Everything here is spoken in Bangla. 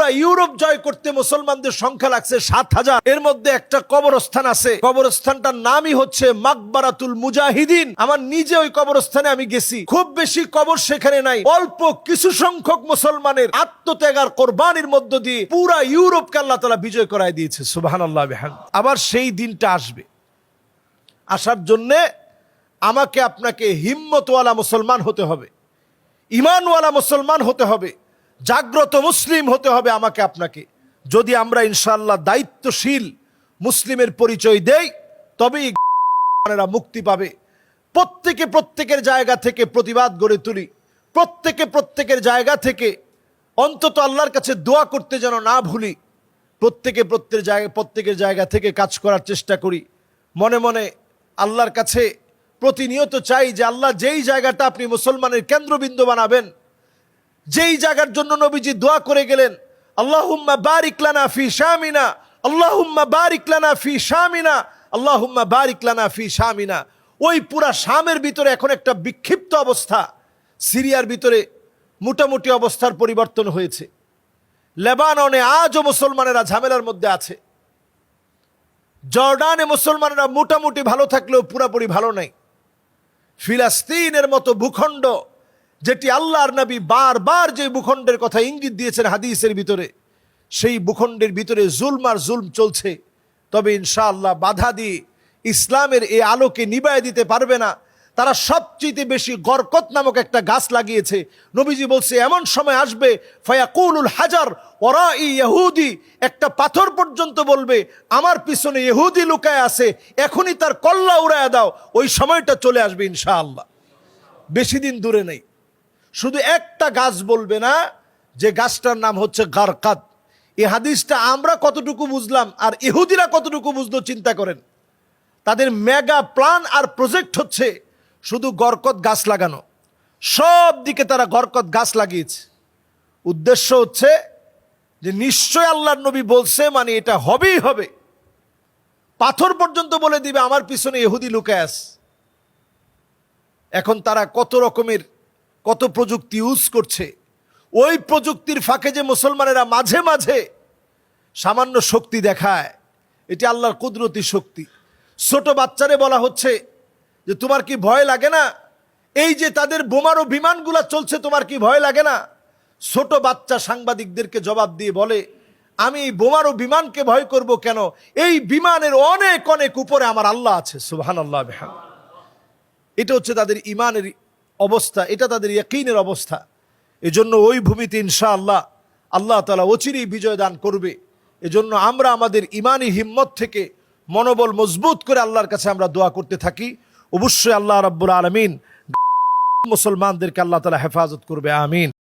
পুরা ইউরোপ জয় করতে মুসলমানদের সংখ্যা লাগছে 7,000। এর মধ্যে একটা কবরস্থান আছে, কবরস্থানটার নামই হচ্ছে মাকবারাতুল মুজাহিদিন। আমার নিজে ওই কবরস্থানে আমি গেছি। খুব বেশি কবর সেখানে নাই, অল্প কিছু সংখ্যক মুসলমানের আত্মত্যাগ আর কোরবানির মধ্য দিয়ে পুরা ইউরোপকে আল্লাহ তাআলা বিজয় করায় দিয়েছে। সুবহানাল্লাহ বিহামদিহি। আবার সেই দিনটা আসবে, আসার জন্যে আমাকে আপনাকে হিম্মতওয়ালা মুসলমান হতে হবে, ইমানওয়ালা মুসলমান হতে হবে, জাগ্রত মুসলিম হতে হবে আমাকে আপনাকে। যদি আমরা ইনশাআল্লাহ দায়িত্বশীল মুসলিমের পরিচয় দেই, তবেই মুক্তি পাবে। প্রত্যেকে প্রত্যেকের জায়গা থেকে প্রতিবাদ গড়ে তুলি, প্রত্যেকে প্রত্যেকের জায়গা থেকে অন্তত আল্লাহর কাছে দোয়া করতে যেন না ভুলি, প্রত্যেকে প্রত্যেকের জায়গা থেকে কাজ করার চেষ্টা করি। মনে মনে আল্লাহর কাছে প্রতিনিয়ত চাই যে আল্লাহ যেই জায়গাটা আপনি মুসলমানের কেন্দ্রবিন্দু বানাবেন, যেই জায়গার জন্য নবীজি দোয়া করে গেলেন, আল্লাহুম্মা বারিক লানা ফি শামিনা, আল্লাহুম্মা বারিক লানা ফি শামিনা, আল্লাহুম্মা বারিক লানা ফি শামিনা। ওই পুরা শামের ভিতরে এখন একটা বিক্ষিপ্ত অবস্থা, সিরিয়ার ভিতরে মোটামুটি অবস্থার পরিবর্তন হয়েছে, লেবাননে আজও মুসলমানেরা ঝামেলার মধ্যে আছে, জর্ডানে মুসলমানেরা মোটামুটি ভালো থাকলেও পুরাপুরি ভালো নাই, ফিলিস্তিনের মতো ভূখণ্ড, যেটি আল্লাহর নবী বারবার যে ভূখণ্ডের কথা ইঙ্গিত দিয়েছেন হাদিসের ভিতরে, সেই ভূখণ্ডের ভিতরে জুলম আর জুলম চলছে। তবে ইনশাআল্লাহ বাধা দিয়ে ইসলামের এই আলোকে নিবায় দিতে পারবে না। তারা সবচেয়ে বেশি গরকত নামক একটা গাছ লাগিয়েছে। নবীজি বলছে এমন সময় আসবে ফায়াকুলুল হাজার ওরাই ইহুদি, একটা পাথর পর্যন্ত বলবে আমার পিছনে ইহুদি লুকায় আছে, এখনই তার কল্লা উড়ায় দাও। ওই সময়টা চলে আসবে ইনশাআল্লাহ, বেশি দিন দূরে নেই। শুধু একটা গাছ বলবে না, যে গাছটার নাম হচ্ছে গারকাত। এই হাদিসটা আমরা কতটুকু বুঝলাম আর ইহুদিরা কতটুকু বুঝলো চিন্তা করেন। তাদের মেগা প্ল্যান আর প্রজেক্ট হচ্ছে শুধু গরকত গাছ লাগানো, সব দিকে তারা গরকত গাছ লাগিয়েছে। উদ্দেশ্য হচ্ছে যে নিশ্চয় আল্লাহর নবী বলছে, মানে এটা হবেই হবে। পাথর পর্যন্ত বলে দিবে আমার পিছনে ইহুদি লুকায় আছে। এখন তারা কত রকমের কত প্রযুক্তি ইউজ করছে, ওই প্রযুক্তির ফাঁকে যে মুসলমানেরা মাঝে মাঝে সামান্য শক্তি দেখায়, এটি আল্লাহর কুদরতি শক্তি। ছোট বাচ্চারে বলা হচ্ছে যে তোমার কি ভয় লাগে না, এই যে তাদের বোমারো বিমানগুলা চলছে, তোমার কি ভয় লাগে না? ছোট বাচ্চা সাংবাদিকদেরকে জবাব দিয়ে বলে, আমি বোমারো বিমানকে ভয় করব কেন? এই বিমানের অনেক অনেক উপরে আমার আল্লাহ আছে। সুবহানাল্লাহ বিহামদিহি। এটা হচ্ছে তাদের ইমানের অবস্থা, এটা তাদের ইয়াকিনের অবস্থা। এজন্য ওই ভূমিতে ইনশাআল্লাহ আল্লাহ তাআলা অচিরেই বিজয় দান করবে। এজন্য আমরা আমাদের ইমানি হিম্মত থেকে মনোবল মজবুত করে আল্লাহর কাছে আমরা দোয়া করতে থাকি। অবশ্যই আল্লাহ রাব্বুল আলামিন মুসলমানদেরকে আল্লাহ তাআলা হেফাজত করবে, আমিন।